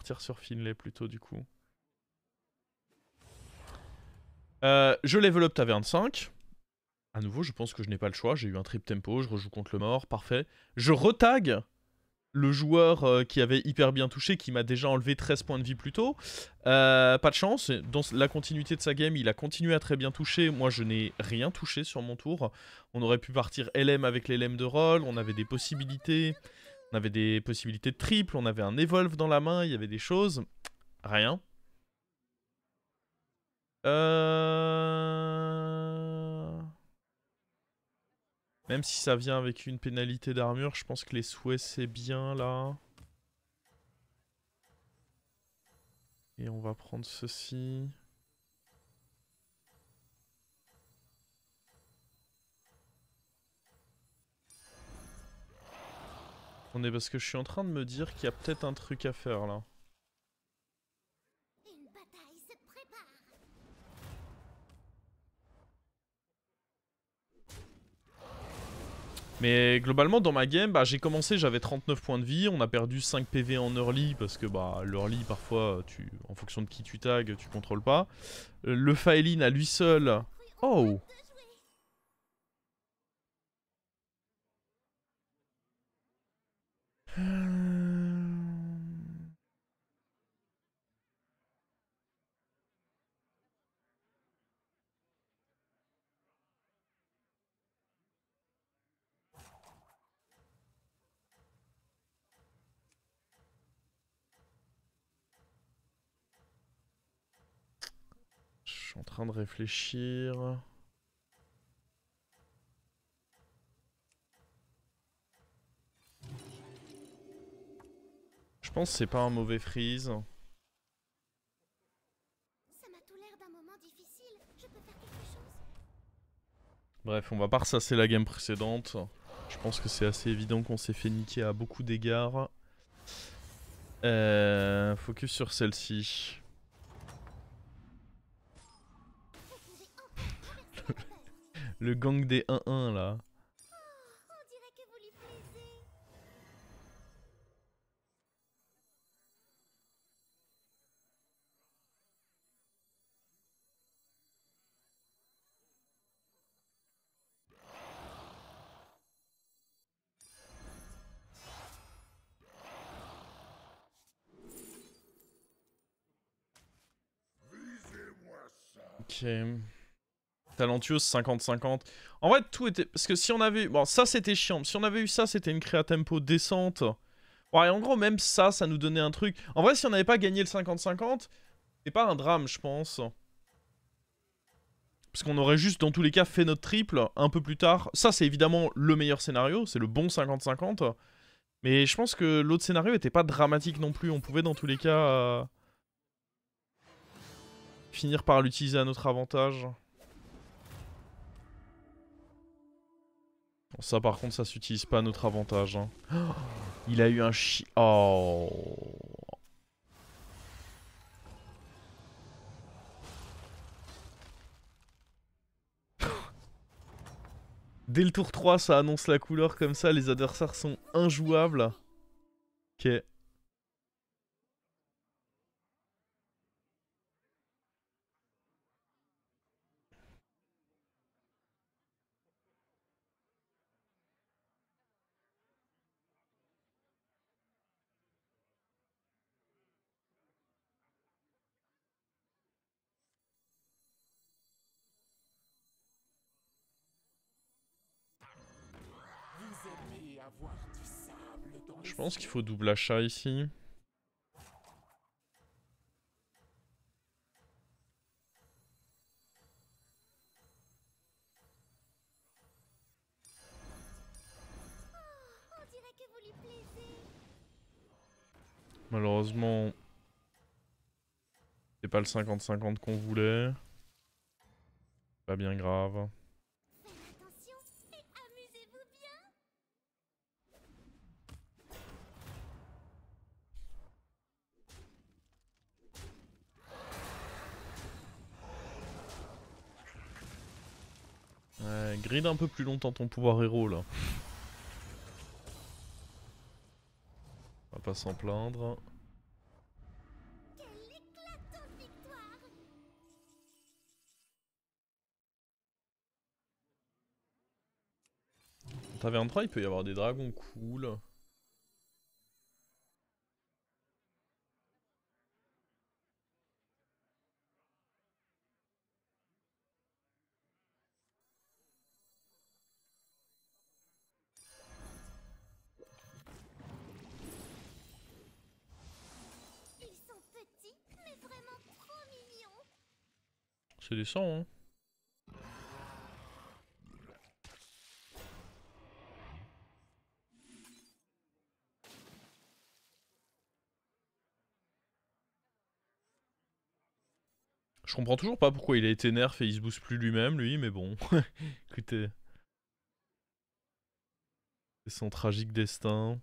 partir sur Finlay plutôt du coup. Je level up taverne 5. À nouveau, je pense que je n'ai pas le choix. J'ai eu un trip tempo, je rejoue contre le mort, parfait. Je retag le joueur qui avait hyper bien touché, qui m'a déjà enlevé 13 points de vie plus tôt. Pas de chance, dans la continuité de sa game, il a continué à très bien toucher. Moi, je n'ai rien touché sur mon tour. On aurait pu partir LM avec les LM de roll, on avait des possibilités. On avait des possibilités de triple, on avait un evolve dans la main, il y avait des choses. Rien. Même si ça vient avec une pénalité d'armure, je pense que les souhaits c'est bien là. Et on va prendre ceci. On est parce que je suis en train de me dire qu'il y a peut-être un truc à faire là. Une bataille se prépare. Mais globalement dans ma game, bah, j'ai commencé, j'avais 39 points de vie, on a perdu 5 PV en early parce que bah, l'early parfois, en fonction de qui tu tags, tu contrôles pas. Le Faelin à lui seul... Oh! Je suis en train de réfléchir. Je pense que c'est pas un mauvais freeze. Ça m'a tout l'air d'un moment difficile. Je peux faire quelque chose. Bref, on va pas ressasser la game précédente. Je pense que c'est assez évident qu'on s'est fait niquer à beaucoup d'égards. Focus sur celle-ci. Le gang des 1-1 là. On dirait que vous lui plaisez. Ok. Talentueuse 50-50. En vrai, tout était... Parce que si on avait... Bon, ça c'était chiant. Si on avait eu ça, c'était une créa tempo décente. Ouais, en gros, même ça, ça nous donnait un truc. En vrai, si on n'avait pas gagné le 50-50, c'est pas un drame, je pense. Parce qu'on aurait juste, dans tous les cas, fait notre triple un peu plus tard. Ça, c'est évidemment le meilleur scénario. C'est le bon 50-50. Mais je pense que l'autre scénario était pas dramatique non plus. On pouvait, dans tous les cas, finir par l'utiliser à notre avantage. Bon, ça, par contre, ça s'utilise pas à notre avantage. Hein. Oh, il a eu un chi... Oh... Dès le tour 3, ça annonce la couleur comme ça, les adversaires sont injouables. Ok. Je pense qu'il faut double achat ici. On dirait que vous lui plaisez. Malheureusement, c'est pas le 50-50 qu'on voulait. Pas bien grave. Faites attention et amusez-vous bien. Grid un peu plus longtemps ton pouvoir héros là. On va pas s'en plaindre. En taverne 3, il peut y avoir des dragons cool. Ils sont petits, mais vraiment trop mignons. C'est décent, hein. Je comprends toujours pas pourquoi il a été nerf et il se booste plus lui-même, lui, mais bon. Écoutez. C'est son tragique destin.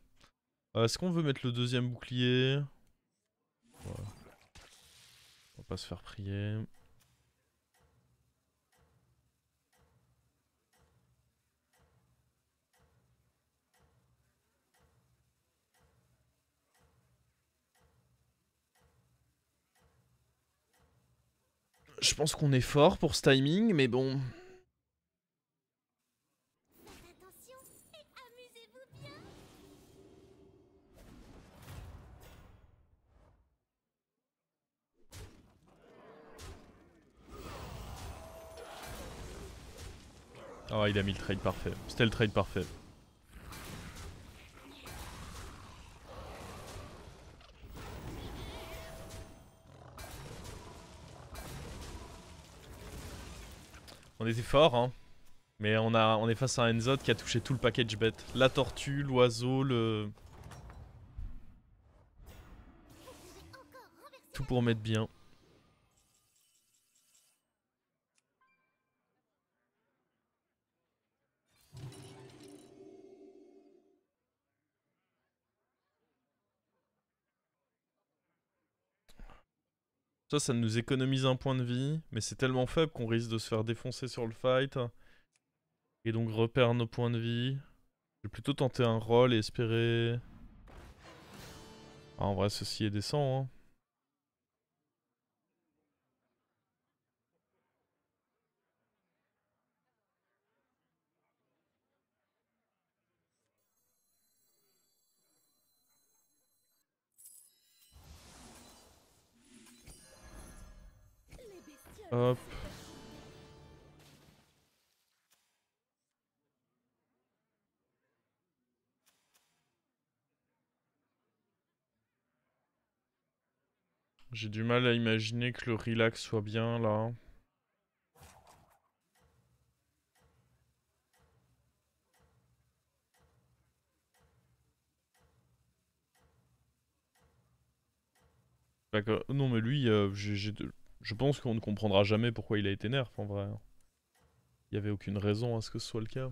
Est-ce qu'on veut mettre le deuxième bouclier? Ouais. On va pas se faire prier. Je pense qu'on est fort pour ce timing, mais bon. Faites attention et amusez-vous bien. Ah, il a mis le trade parfait. C'était le trade parfait. On était fort, hein. Mais on est face à un Enzo qui a touché tout le package bête. La tortue, l'oiseau, le... Tout pour mettre bien. Ça nous économise un point de vie. Mais c'est tellement faible qu'on risque de se faire défoncer sur le fight. Et donc repère nos points de vie. Je vais plutôt tenter un roll et espérer... Ah, en vrai, ceci est décent, hein. Les bestioles. Hop. J'ai du mal à imaginer que le relax soit bien, là. D'accord. Non, mais lui, je pense qu'on ne comprendra jamais pourquoi il a été nerf, en vrai. Il n'y avait aucune raison à ce que ce soit le cas.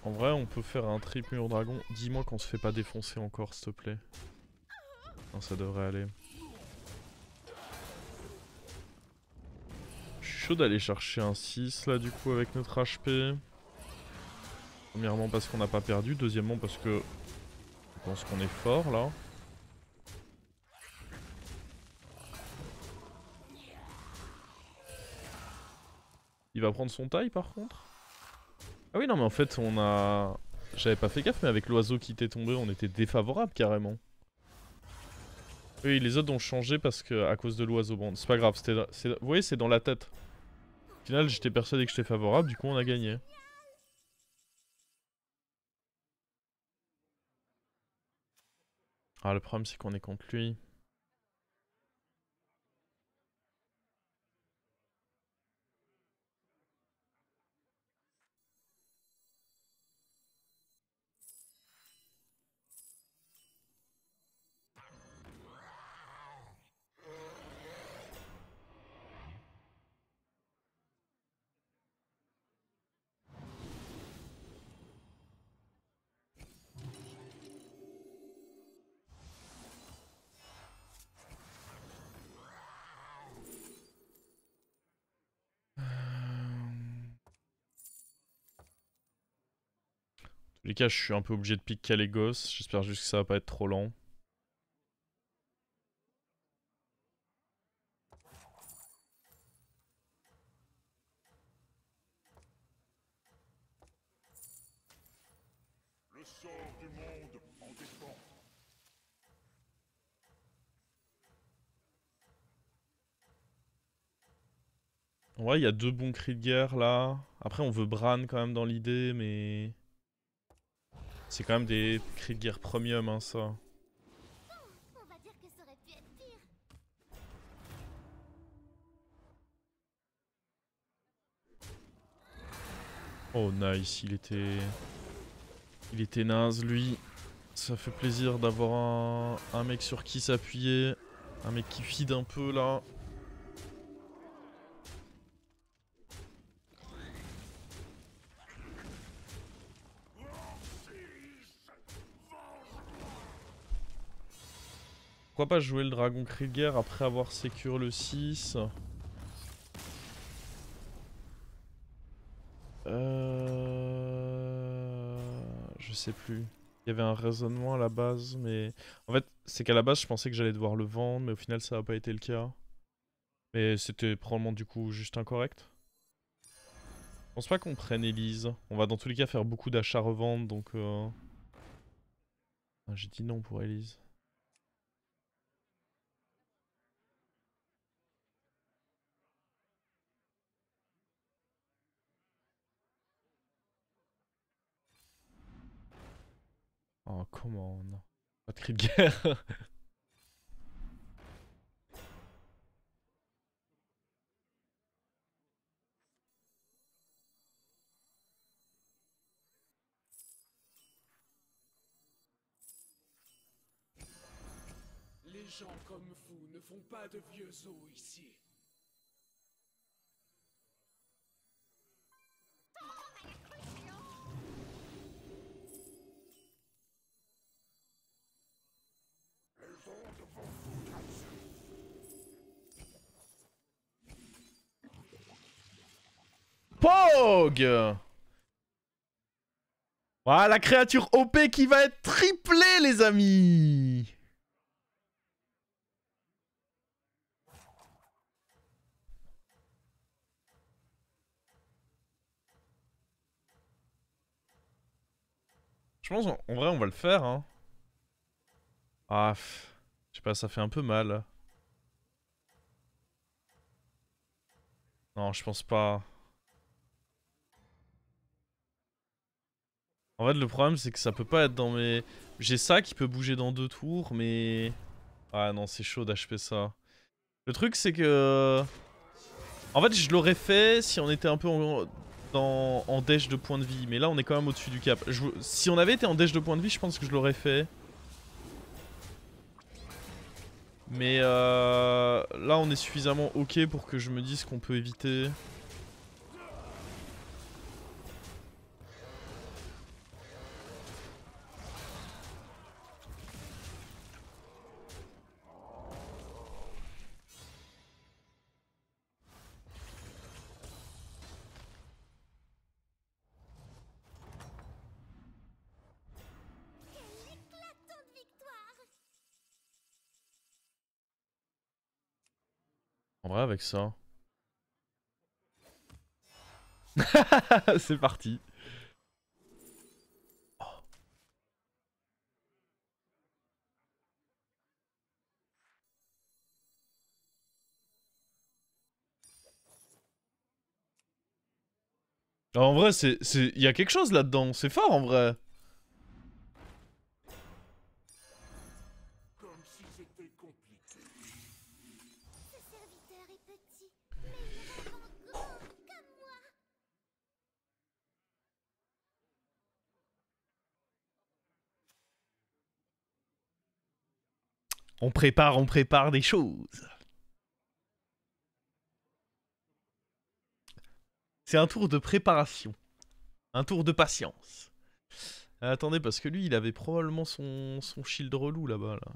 En vrai, on peut faire un trip mur dragon. Dis-moi qu'on se fait pas défoncer encore, s'il te plaît. Non, ça devrait aller. Je suis chaud d'aller chercher un 6 là, du coup, avec notre HP. Premièrement, parce qu'on n'a pas perdu. Deuxièmement, parce que je pense qu'on est fort là. Il va prendre son taille par contre. Ah oui, non, mais en fait, on a. J'avais pas fait gaffe, mais avec l'oiseau qui était tombé, on était défavorable carrément. Oui, les autres ont changé parce que à cause de l'oiseau. Bon, c'est pas grave. Vous voyez, c'est dans la tête. Au final, j'étais persuadé que j'étais favorable, du coup, on a gagné. Ah, le problème, c'est qu'on est contre lui. Les cas, je suis un peu obligé de pick Calegos. J'espère juste que ça va pas être trop lent. Le sort du monde en dépend. Ouais, il y a 2 bons cris de guerre là. Après, on veut Bran quand même dans l'idée, mais. C'est quand même des cris de guerre premium, hein, ça. On va dire que ça aurait pu être pire. Oh, nice, il était. Il était naze, lui. Ça fait plaisir d'avoir un mec sur qui s'appuyer. Un mec qui feed un peu là. Pourquoi pas jouer le dragon cri de guerre après avoir sécure le 6? Je sais plus. Il y avait un raisonnement à la base, mais... En fait, c'est qu'à la base, je pensais que j'allais devoir le vendre, mais au final, ça n'a pas été le cas. Mais c'était probablement, du coup, juste incorrect. Je pense pas qu'on prenne Elise. On va dans tous les cas faire beaucoup d'achats-reventes, donc... Ah, j'ai dit non pour Elise. Oh, comment non. Pas de cri de guerre. Les gens comme vous ne font pas de vieux os ici. Pog! Voilà la créature OP qui va être triplée, les amis! Je pense en vrai on va le faire, hein. Ah, je sais pas, ça fait un peu mal. Non, je pense pas. En fait, le problème, c'est que ça peut pas être dans mes... J'ai ça qui peut bouger dans 2 tours, mais... Ah non, c'est chaud d'HP ça. Le truc, c'est que... En fait, je l'aurais fait si on était un peu en dèche de points de vie. Mais là, on est quand même au-dessus du cap. Si on avait été en dèche de points de vie, je pense que je l'aurais fait. Mais là, on est suffisamment ok pour que je me dise qu'on peut éviter. Quelle éclatante victoire! En vrai, avec ça. C'est parti. En vrai, il y a quelque chose là-dedans. C'est fort en vrai. Comme si c'était compliqué. Ce serviteur est petit, mais il rend grand comme moi. On prépare des choses. C'est un tour de préparation. Un tour de patience. Attendez, parce que lui, il avait probablement son shield relou là-bas. Là.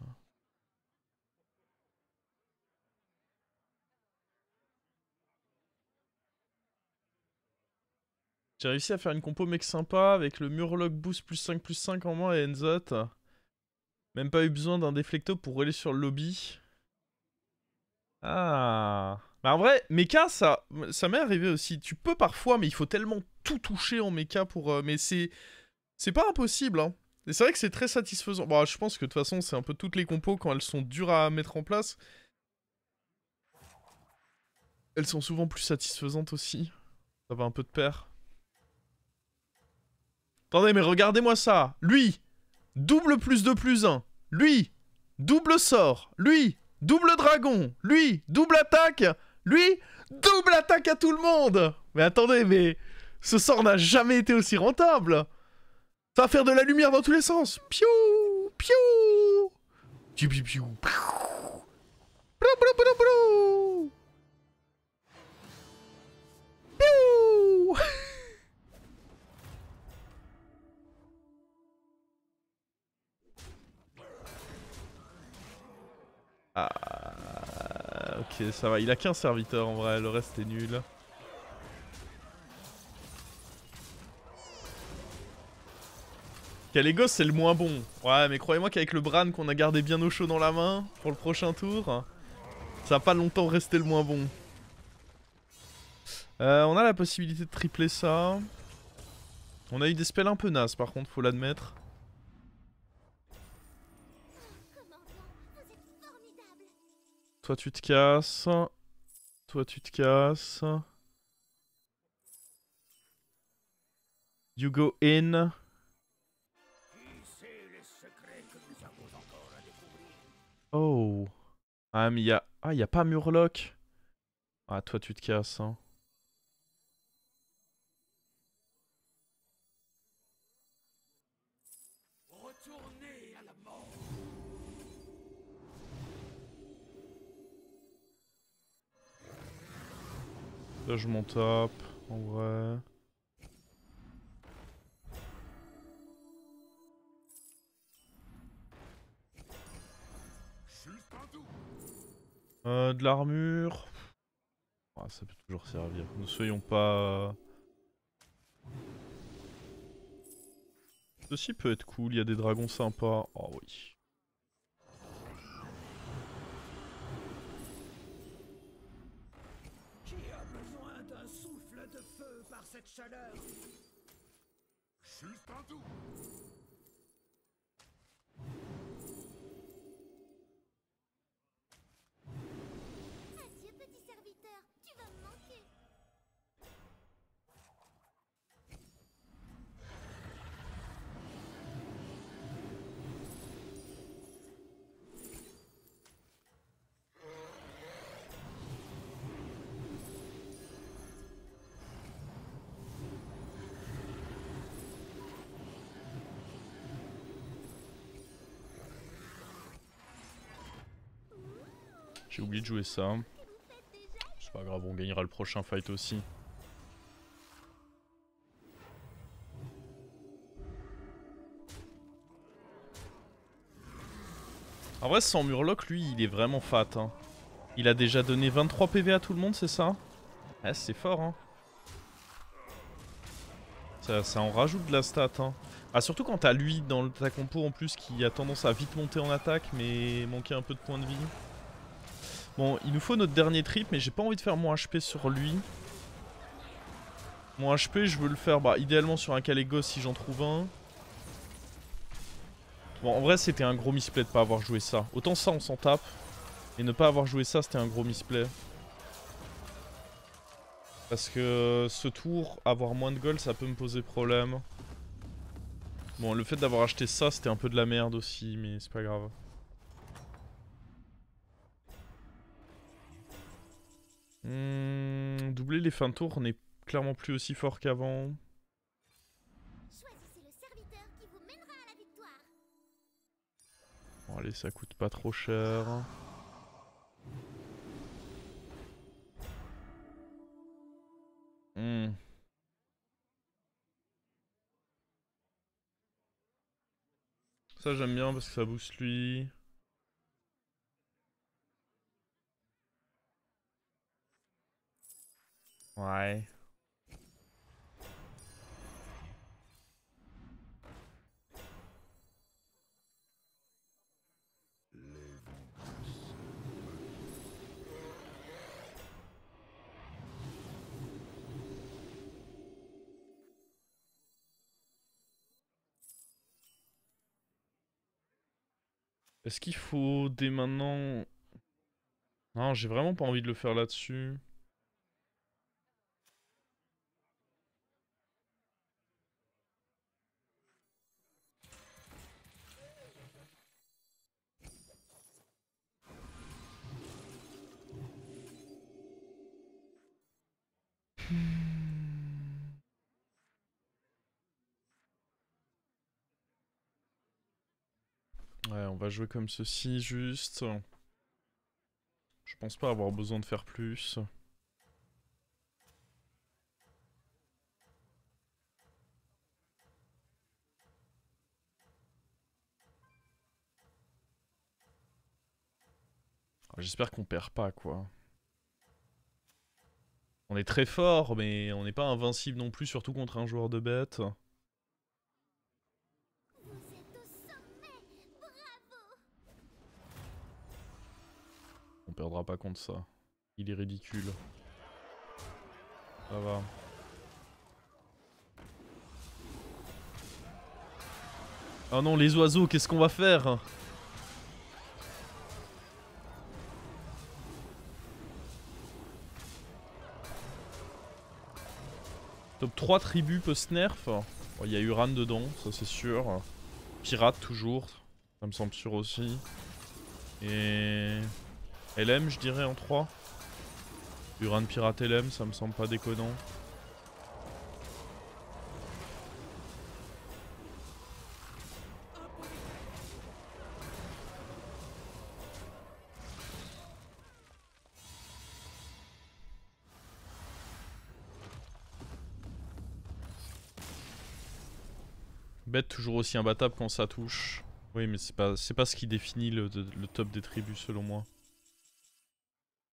J'ai réussi à faire une compo mec sympa avec le Murloc boost +5/+5 en main et Enzot. Même pas eu besoin d'un déflecto pour aller sur le lobby. Ah. Bah en vrai, mecha, ça m'est arrivé aussi. Tu peux parfois, mais il faut tellement tout toucher en mecha pour... mais c'est pas impossible, hein. Et c'est vrai que c'est très satisfaisant. Bon, je pense que de toute façon, c'est un peu toutes les compos, quand elles sont dures à mettre en place, elles sont souvent plus satisfaisantes aussi. Ça va un peu de pair. Attendez, mais regardez-moi ça. Lui, double +2/+1. Lui, double sort. Lui, double dragon. Lui, double attaque. Lui, double attaque à tout le monde. Mais attendez, mais ce sort n'a jamais été aussi rentable. Ça va faire de la lumière dans tous les sens. Piou, piou. Piou, piou, piou. Blou, blou, blou, blou. Piou. Ah, ok, ça va. Il a qu'un serviteur en vrai, le reste est nul. Kalégos, c'est le moins bon. Ouais, mais croyez-moi qu'avec le Bran qu'on a gardé bien au chaud dans la main pour le prochain tour, ça va pas longtemps rester le moins bon. On a la possibilité de tripler ça. On a eu des spells un peu nazes par contre, faut l'admettre. Commandant, vous êtes formidable. Toi tu te casses. Toi tu te casses. You go in. Oh. Ah mais y'a... Ah y'a pas Murloc. Ah toi tu te casses hein. Retournez à la mort. Là je m'en tape, en vrai. De l'armure. Ah, ça peut toujours servir. Ne soyons pas... Ceci peut être cool, il y a des dragons sympas. Oh oui. Qui a besoin d'un souffle de feu par cette chaleur? Juste un doute. Adieu, petit serviteur. Tu vas me manquer. J'ai oublié de jouer ça. C'est pas grave, on gagnera le prochain fight aussi. En vrai, sans Murloc, lui, il est vraiment fat. Hein. Il a déjà donné 23 PV à tout le monde, c'est ça? Ouais, c'est fort, hein. Ça en rajoute de la stat, hein. Ah, surtout quand t'as lui dans ta compo en plus qui a tendance à vite monter en attaque, mais manquer un peu de points de vie. Bon, il nous faut notre dernier trip, mais j'ai pas envie de faire mon HP sur lui. Mon HP, je veux le faire bah, idéalement sur un Kalégos si j'en trouve un. Bon, en vrai, c'était un gros misplay de pas avoir joué ça. Autant ça, on s'en tape. Et ne pas avoir joué ça, c'était un gros misplay. Parce que ce tour, avoir moins de gold, ça peut me poser problème. Bon, le fait d'avoir acheté ça, c'était un peu de la merde aussi, mais c'est pas grave. Doubler les fins de tour, on est clairement plus aussi fort qu'avant. Choisissez le serviteur qui vous mènera à la victoire. Bon, allez, ça coûte pas trop cher. Ça, j'aime bien parce que ça booste lui. Ouais. Est-ce qu'il faut dès maintenant... Non, j'ai vraiment pas envie de le faire là-dessus. Ouais, on va jouer comme ceci, juste. Je pense pas avoir besoin de faire plus. J'espère qu'on perd pas, quoi. On est très fort, mais on n'est pas invincible non plus, surtout contre un joueur de bête. Vous êtes au sommet. Bravo. On perdra pas contre ça. Il est ridicule. Ça va. Oh non, les oiseaux, qu'est-ce qu'on va faire? Top 3 tribus post-nerf. Il y a Uran dedans, ça c'est sûr. Pirate toujours, ça me semble sûr aussi. Et... LM je dirais en 3. Uran Pirate LM, ça me semble pas déconnant. Bête toujours aussi imbattable quand ça touche. Oui, mais c'est pas ce qui définit le top des tribus selon moi.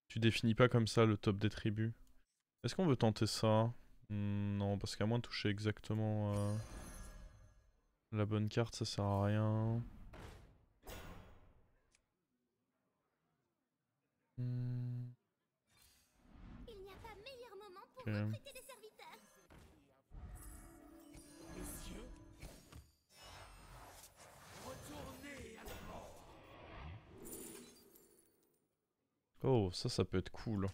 Tu définis pas comme ça le top des tribus. Est-ce qu'on veut tenter ça? Non, parce qu'à moins de toucher exactement la bonne carte, ça sert à rien. Il n'y a pas meilleur moment pour Ok. recruter des serviteurs. Messieurs, retournez à la mort. Oh, ça peut être cool.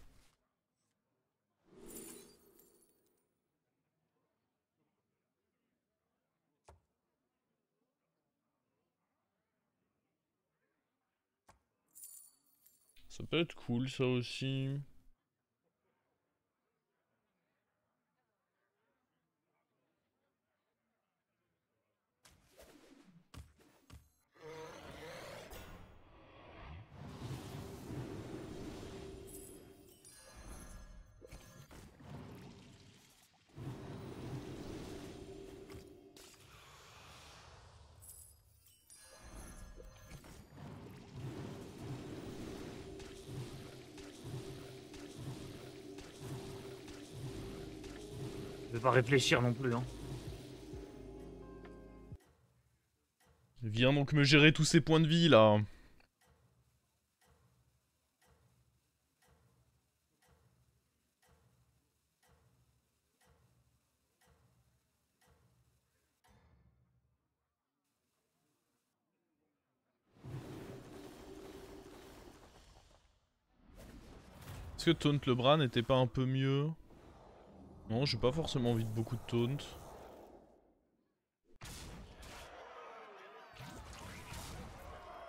Ça peut être cool ça aussi. Je vais pas réfléchir non plus, hein. Viens donc me gérer tous ces points de vie là. Est-ce que taunt le bras n'était pas un peu mieux? Non, j'ai pas forcément envie de beaucoup de taunt.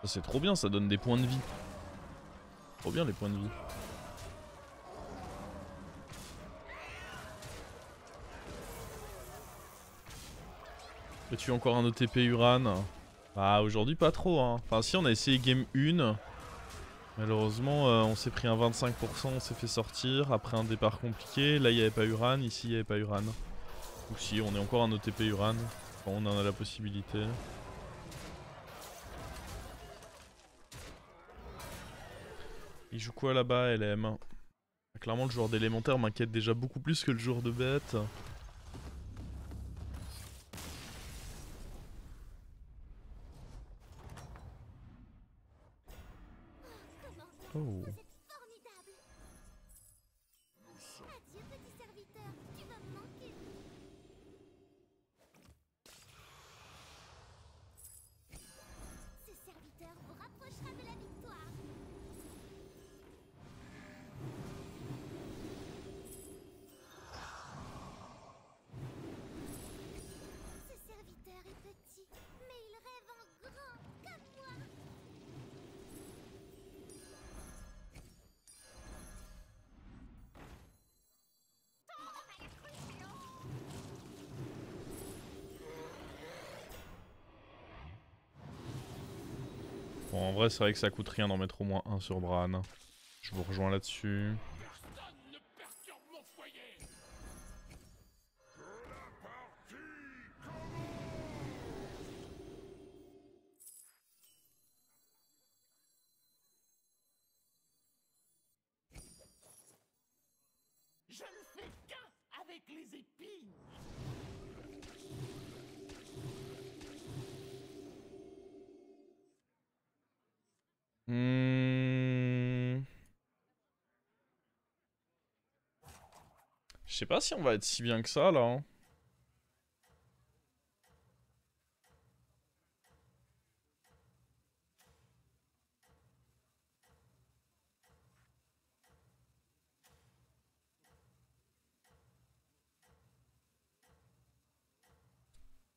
Ça c'est trop bien, ça donne des points de vie. Trop bien les points de vie. Et tu as encore un OTP Uran? Bah aujourd'hui pas trop hein. Enfin si on a essayé game 1. Malheureusement on s'est pris un 25%, on s'est fait sortir. Après un départ compliqué. Là il n'y avait pas Uran, ici il n'y avait pas Uran. Donc si on est encore un OTP Uran. Quand on en a la possibilité. Il joue quoi là-bas LM? Clairement le joueur d'élémentaire m'inquiète déjà beaucoup plus que le joueur de bête. Commandant, Oh. vous êtes formidable. Adieu, petit serviteur. Tu vas me manquer. Ce serviteur vous rapproche En vrai, c'est vrai que ça coûte rien d'en mettre au moins un sur Bran. Je vous rejoins là-dessus. Personne ne perturbe mon foyer. Je ne fais qu'un avec les épines. Je sais pas si on va être si bien que ça là. Hein.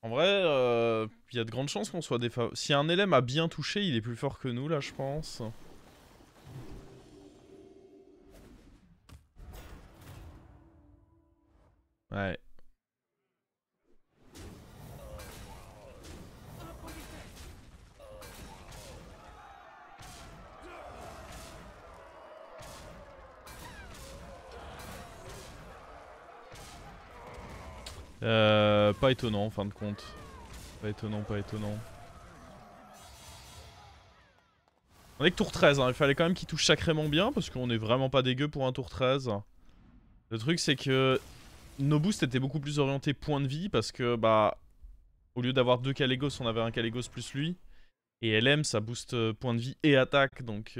En vrai, il y a de grandes chances qu'on soit défavorisé. Si un LM a bien touché, il est plus fort que nous là, je pense. Ouais. Pas étonnant en fin de compte. Pas étonnant, pas étonnant. On est que tour 13, hein. Il fallait quand même qu'il touche sacrément bien parce qu'on est vraiment pas dégueu pour un tour 13. Le truc c'est que nos boosts étaient beaucoup plus orientés point de vie parce que bah au lieu d'avoir 2 Calegos, on avait un Calegos plus lui. Et LM ça booste point de vie et attaque donc